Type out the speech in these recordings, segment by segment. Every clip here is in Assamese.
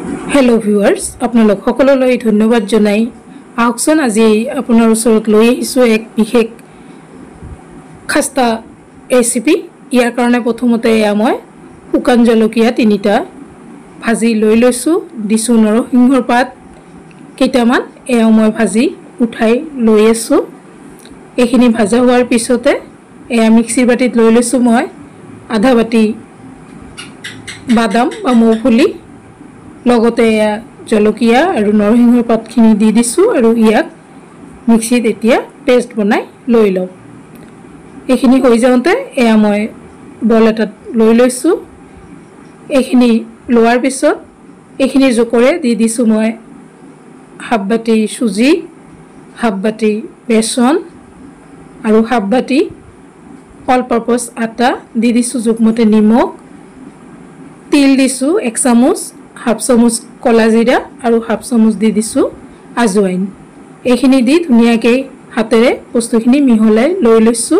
हेलो व्यूअर्स আপোনালোক সকলোলৈ ধন্যবাদ জনাই আহকচোন আজি আপোনাৰ ওচৰত লৈ আহিছো এক বিশেষ খাস্তা ৰেচিপি ইয়াৰ কাৰণে প্ৰথমতে মই শুকান জলকীয়া তিনিটা ভাজি লৈ লৈছো দিছো নৰসিংহৰ পাত কেইটামান মই ভাজি উঠাই লৈ আছো এইখিনি ভাজা হোৱাৰ পিছতে মিক্সিৰ বাটিত লৈ লৈছো মই আধা বাটি বাদাম বা মৌফুলি লগতে জলকীয়া আৰু নৰসিংহৰ পাতখিনি দি দিছো আৰু ইয়াক মিক্সিত এতিয়া পেষ্ট বনাই লৈ লম এইখিনি হৈ যাওঁতে মই বল এটাত লৈ লৈছো এইখিনি লোৱাৰ পিছত এইখিনি জোকৰে দি দিছো মই হাফ বাটি সুজি হাফ বাটি বেসন আৰু হাফ বাটি অল পাৰপাস আটা দি দিছো জোখমতে নিমখ তিল দিছো 1 চামুচ হাফ চামুচ কলা জিৰা আৰু হাফ চামুচ দি দিছো আজওয়াইন এইখিনি দি ধুনিয়াকে হাতেৰে বস্তুখিনি মিহলাই লৈ লৈছো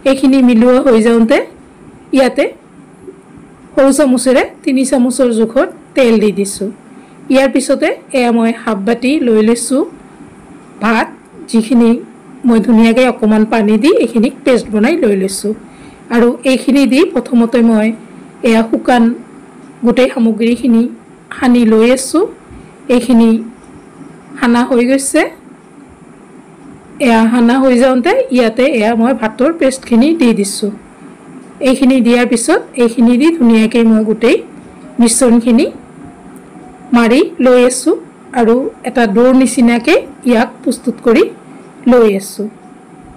এইখিনি মিলোৱা হৈ যাওঁতে ইয়াতে সৰু চামুচেৰে 3 চামুচৰ জোখত তেল দি দিছো ইয়াৰ পিছতে মই হাফ বাটি লৈ লৈছো ভাত যিখিনি মই ধুনিয়াকে অকমান পানী দি এইখিনি পেষ্ট বনাই লৈ লৈছো আৰু এইখিনি দি প্ৰথমতে মই শুকান গোটেই সামগ্ৰীখিনি হানি লৈ আছো এইখিনি হানা হৈ গৈছে হানা হৈ যাওঁতে ইয়াতে মই ভাতৰ পেষ্টখিনি দি দিছো এইখিনি দিয়াৰ পিছত এইখিনি দি ধুনিয়াকে মই গোটেই মিশ্ৰণখিনি মাৰি লৈ আছো আৰু এটা ডোৰ নিচিনাকে ইয়াক প্ৰস্তুত কৰি লৈ আছো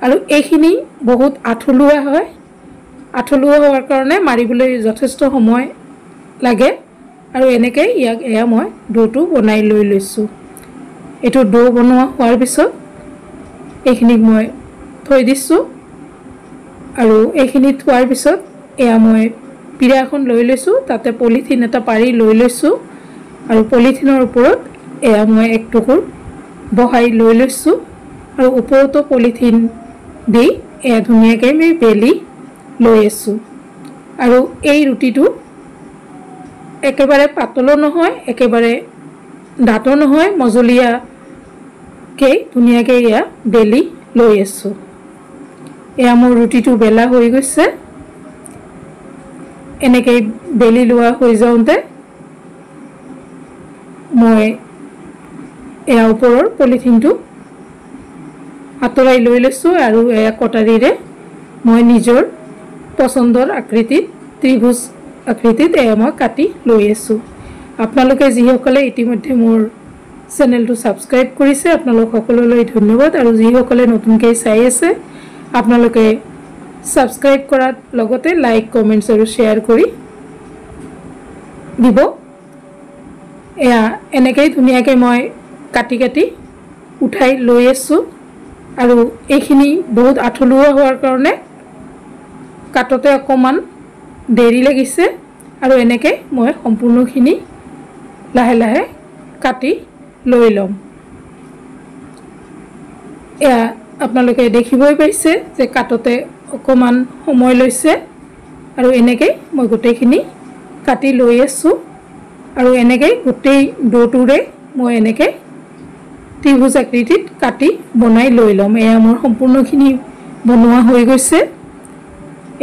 আৰু এইখিনি বহুত আঠলুৱা হয় আঠলুৱা হোৱাৰ কাৰণে মাৰিবলৈ যথেষ্ট সময় লাগে আৰু এনেকৈ ইয়াক মই ডোটো বনাই লৈ লৈছো এটো ডো বনোৱা হোৱাৰ পিছত এইখিনি মই থৈ দিছো আৰু এইখিনি থোৱাৰ পিছত মই পিৰা এখন লৈ লৈছো তাতে পলিথিন এটা পাৰি লৈ লৈছো আৰু পলিথিনৰ ওপৰত মই এক টুকুৰ বহাই লৈ লৈছো আৰু ওপৰতো পলিথিন দি ধুনিয়াকে মই বেলি লৈ আছো আৰু এই ৰুটিটো একেবাৰে পাতলো নহয় একেবাৰে ডাঠো নহয় মজলীয়া কে ধুনিয়াকে বেলি লৈ আছো মোৰ ৰুটিটো বেলা হৈ গৈছে এনেকৈ বেলি লোৱা হৈ যাওঁতে মই ওপৰৰ পলিথিনটো আঁতৰাই লৈ লৈছো আৰু কটাৰীৰে মই নিজৰ পছন্দৰ আকৃতিত ত্ৰিভুজ আকৃতিত মই কাটি লৈ আছো আপোনালোকে যিসকলে ইতিমধ্যে মোৰ চেনেলটো সাবস্ক্ৰাইব কৰিছে আপোনালোক সকলোলৈ ধন্যবাদ আৰু যিসকলে নতুনকৈ চাই আছে আপোনালোকে সাবস্ক্ৰাইব কৰাৰ লগতে লাইক কমেন্টছ আৰু শেয়াৰ কৰি দিব এনেকৈ ধুনিয়াকৈ মই কাটি কাটি উঠাই লৈ আছো আৰু এইখিনি বহুত আঠলুৱা হোৱাৰ কাৰণে কাটতে অকমান দেৰি লাগিছে আৰু এনেকৈ মই সম্পূৰ্ণখিনি লাহে লাহে কাটি লৈ লম আপোনালোকে দেখিবই পাইছে যে কাটতে অকমান সময় লৈছে আৰু এনেকৈ মই গোটেইখিনি কাটি লৈ আছো আৰু এনেকৈ গোটেই ডোটোৰে মই এনেকৈ ত্ৰিভুজ আকৃতিত কাটি বনাই লৈ লম মোৰ সম্পূৰ্ণখিনি বনোৱা হৈ গৈছে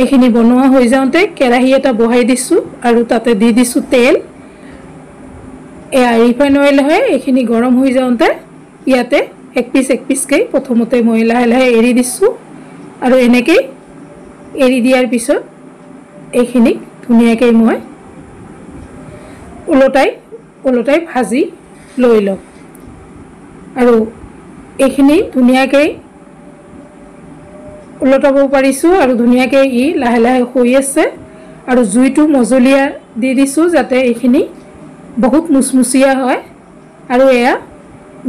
এইখিনি বনোৱা হৈ যাওঁতে কেৰাহী এটা বহাই দিছো আৰু তাতে দি দিছো তেল ৰিফাইন অইল হয় এইখিনি গৰম হৈ যাওঁতে ইয়াতে এক পিছকৈ প্ৰথমতে মই লাহে লাহে এৰি দিছো আৰু এনেকৈ এৰি দিয়াৰ পিছত এইখিনি ধুনিয়াকৈ মই উলটাই ভাজি লৈ লম আৰু এইখিনি ধুনিয়াকৈ উলটাব পাৰিছো আৰু ধুনিয়াকৈ লাহে লাহে হৈ আছে আৰু জুইটো মজলীয়া দি দিছো যাতে এইখিনি বহুত মুচমুচিয়া হয় আৰু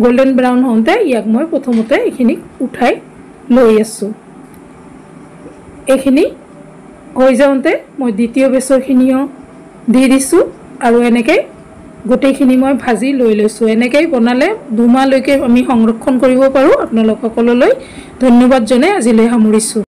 গোল্ডেন ব্ৰাউন হওঁতে ইয়াক মই প্ৰথমতে এইখিনি উঠাই লৈ আছো এইখিনি হৈ যাওঁতে মই দ্বিতীয় বেচৰখিনিও দি দিছো আৰু এনেকৈ গোটেইখিনি মই ভাজি লৈ লৈছো এনেকৈ বনালে 2 মাহলৈকে আমি সংৰক্ষণ কৰিব পাৰো আপোনালোক সকলোলৈ ধন্যবাদ জনাই আজিলৈ সামৰিছো।